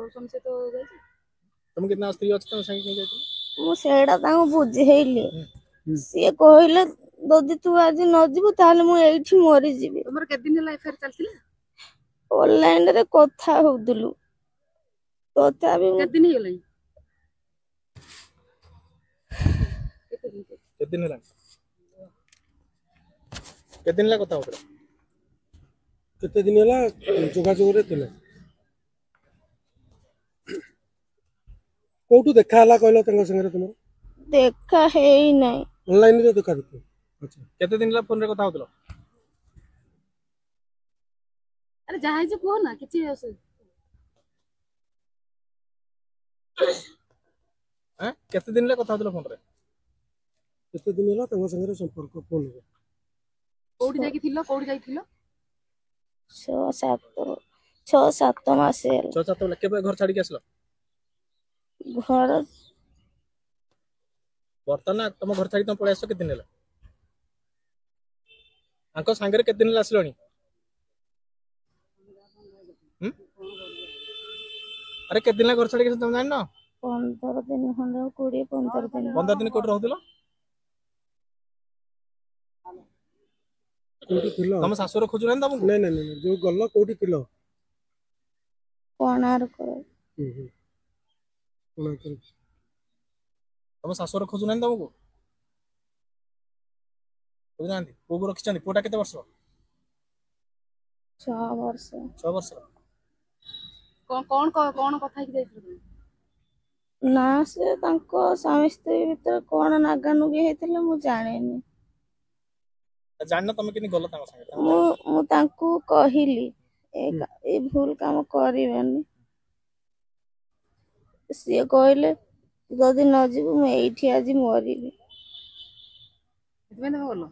स्वामी से तो जाई तुम कितना स्त्री अछि तुम संगे जाई मु सेडा तांको बुझेइली से कहले ददी तू आज न जीवु ताले मु एठी मरि जीवी। तुमर के दिन हला अफेयर चलतिला ऑनलाइन रे कथा होदलु तथापि के दिन हेलै के दिन हला के दिन ला कथा होतरा केते दिन हला जोगाजोग रे थिले कोठू देखा हला कहलो तंग संगे तुमर देखा हेई नाही ऑनलाइन रे देखा देखो। अच्छा केते दिन ला फोन रे कथा होतलो अरे जाहे जे को ना किछि होसे हैं केते दिन ला कथा होतलो फोन रे केते दिन हला तंग संगे संपर्क फोन रे कोडी जाई थिलो कोडी जाई थिलो 6-7 मास हेला 6-7 ला केबे घर छाडी के आसलो घर वर्तमान तुम घर छाडी तुम पळे आसो केते दिन हला आंको संगे केते दिन ला आसलोनी अरे केते दिन ला घर छाडी के तुम जान न 15 दिन खंडे 15 दिन 15 दिन कोठ रहउतलो कोठी थिलो तुम सासुर खोजु न तुमको नहीं नहीं नहीं जो गल्ला कोठी थिलो कोणार कर तुम सासुर खोजु न तुमको खोजु नांती को रखिछन पोटा केते वर्ष 6 वर्ष 6 वर्ष कोन कथा कि जाई ना से तांको स्वामी स्त्री भीतर कोन नागानुगी हेतिले मु जानेनी जानना तुम किनी गलो तांग संगे मु तांको कहिली ए भूल काम करिवेनी से कहले जदी न जीवु मैं एठी आज मरिबी इतमे न बोलो